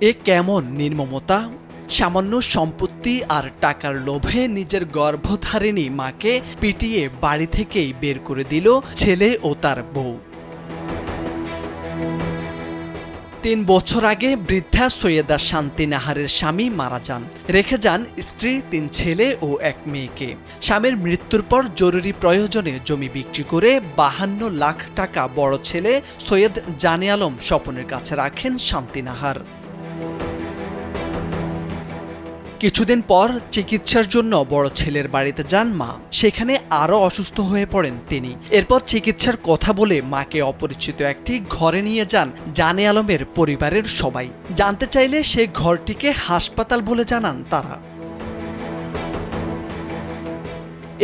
এ কেমন নির্মমতা! সামান্য সম্পত্তি আর টাকার লোভে নিজের গর্ভধারিণী মাকে পিটিয়ে বাড়ি থেকেই বের করে দিল ছেলে ও তার বউ। ৩ বছর আগে বৃদ্ধা সৈয়দা শান্তি নাহারের স্বামী মারা যান, রেখে যান স্ত্রী, ৩ ছেলে ও ১ মেয়েকে। স্বামীর মৃত্যুর পর জরুরি প্রয়োজনে জমি বিক্রি করে ৫২ লাখ টাকা বড় ছেলে সৈয়দ জানে আলম স্বপনের কাছে রাখেন শান্তি নাহার। কিছুদিন পর চিকিৎসার জন্য বড় ছেলের বাড়িতে যান মা। সেখানে আরও অসুস্থ হয়ে পড়েন তিনি। এরপর চিকিৎসার কথা বলে মাকে অপরিচিত একটি ঘরে নিয়ে যান জানে আলমের পরিবারের সবাই। জানতে চাইলে সে ঘরটিকে হাসপাতাল বলে জানান তারা।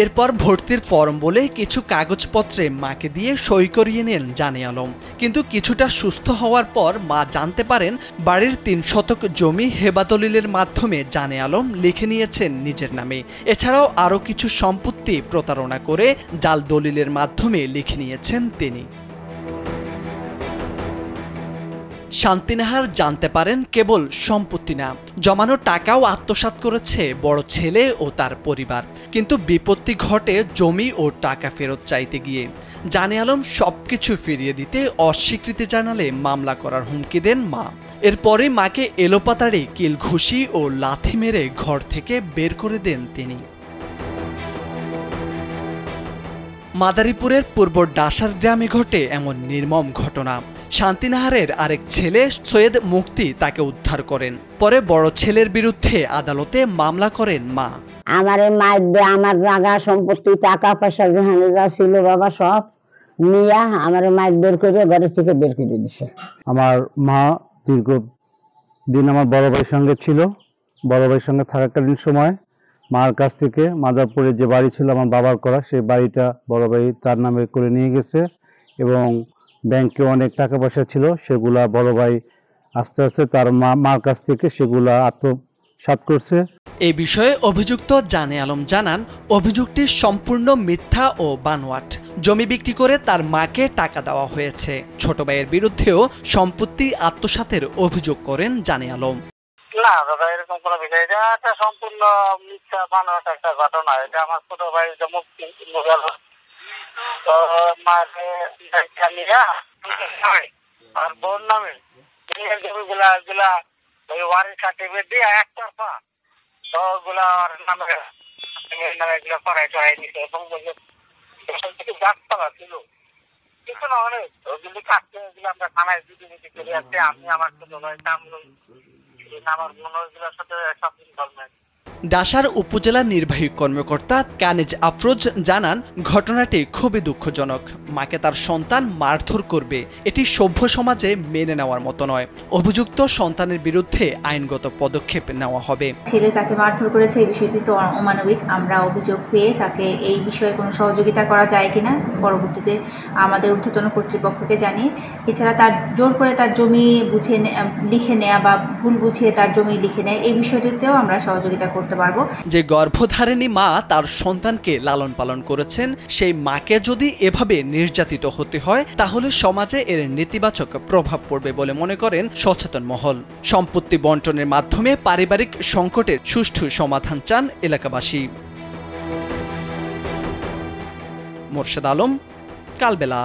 এরপর ভর্তির ফর্ম বলে কিছু কাগজপত্রে মাকে দিয়ে সই করিয়ে নেন জানে আলম। কিন্তু কিছুটা সুস্থ হওয়ার পর মা জানতে পারেন বাড়ির ৩ শতক জমি হেবা দলিলের মাধ্যমে জানে আলম লিখে নিয়েছেন নিজের নামে। এছাড়াও আরও কিছু সম্পত্তি প্রতারণা করে জাল দলিলের মাধ্যমে লিখে নিয়েছেন তিনি। শান্তি নাহার জানতে পারেন কেবল সম্পত্তি না, জমানো টাকাও আত্মসাৎ করেছে বড় ছেলে ও তার পরিবার। কিন্তু বিপত্তি ঘটে জমি ও টাকা ফেরত চাইতে গিয়ে। জানে আলম সবকিছু ফিরিয়ে দিতে অস্বীকৃতি জানালে মামলা করার হুমকি দেন মা। এরপরে মাকে এলোপাতাড়ি কিল ঘুষি ও লাথি মেরে ঘর থেকে বের করে দেন তিনি। মাদারীপুরের পূর্ব ডাসার গ্রামে ঘটে এমন নির্মম ঘটনা। শান্তি নাহারের আরেক ছেলে সৈয়দ মুক্তি তাকে উদ্ধার করেন। পরে বড় ছেলের বিরুদ্ধে আদালতে মামলা করেন মা। আমারে মাইর আমার জায়গা সম্পত্তি টাকা পয়সা যেখানে যা ছিল বাবা সব নিয়ে আমারে মাইর বের করে ঘরে থেকে বের করে দিছে। আমার মা দীর্ঘদিন আমার বড় ভাইয়ের সঙ্গে ছিল। বড় ভাইয়ের সঙ্গে থাকাকালীন সময় মার কাছ থেকে মাদারপুরে যে বাড়ি ছিল আমার বাবার করা, সেই বাড়িটা বড় ভাই তার নামে করে নিয়ে গেছে এবং ব্যাংকে অনেক টাকা পয়সা ছিল, সেগুলা বড় ভাই আস্তে আস্তে তার মার কাছ থেকে সেগুলা আত্মসাৎ করছে। এই বিষয়ে অভিযুক্ত জানে আলম জানান, অভিযোগটি সম্পূর্ণ মিথ্যা ও বানোয়াট। জমি বিক্রি করে তার মাকে টাকা দেওয়া হয়েছে। ছোট ভাইয়ের বিরুদ্ধেও সম্পত্তি আত্মসাতের অভিযোগ করেন জানে আলম। না দাদা, এরকম কোনো বিষয়, এটা একটা সম্পূর্ণ মিথ্যা বানোয়াট একটা ঘটনা। এটা আমার ছোট ভাই মুক্তি তো মাকে আর বোন নামে জমিগুলা গুলা ওই ওয়ারেন্ট সার্টিফিকেট দিয়ে একতরফা তো ওগুলা নামে এগুলো করাই টরাই দিচ্ছে এবং থেকে গাছপালা ছিল কিছু না অনেক ওগুলি কাটতে ওগুলো আমরা থানায় দিদি করে আসছে। আমি আমার ছোট ভাই আমার বোন ওইগুলোর সাথে সব ইনভলভমেন্ট। ডাসার উপজেলা নির্বাহী কর্মকর্তা কানিজ আফরোজ জানান, ঘটনাটি খুবই দুঃখজনক। মাকে তার সন্তান মারধর করবে, এটি সভ্য সমাজে মেনে নেওয়ার মতো নয়। অভিযুক্ত সন্তানের বিরুদ্ধে আইনগত পদক্ষেপ নেওয়া হবে। ছেলে তাকে মারধর করেছে, এই বিষয়টি তো অমানবিক। আমরা অভিযোগ পেয়ে তাকে এই বিষয়ে কোনো সহযোগিতা করা যায় কিনা পরবর্তীতে আমাদের ঊর্ধ্বতন কর্তৃপক্ষকে জানিয়ে, এছাড়া তার জোর করে তার জমি বুঝে লিখে নেওয়া বা ভুল বুঝিয়ে তার জমি লিখে নেয়, এই বিষয়টিতেও আমরা সহযোগিতা করতে পারবো। যে গর্ভধারিণী মা তার সন্তানকে লালন পালন করেছেন, সেই মাকে যদি এভাবে নির্যাতিত হতে হয় তাহলে সমাজে এর নেতিবাচক প্রভাব পড়বে বলে মনে করেন সচেতন মহল। সম্পত্তি বন্টনের মাধ্যমে পারিবারিক সংকটের সুষ্ঠু সমাধান চান এলাকাবাসী। মোর্শেদ আলম, কালবেলা।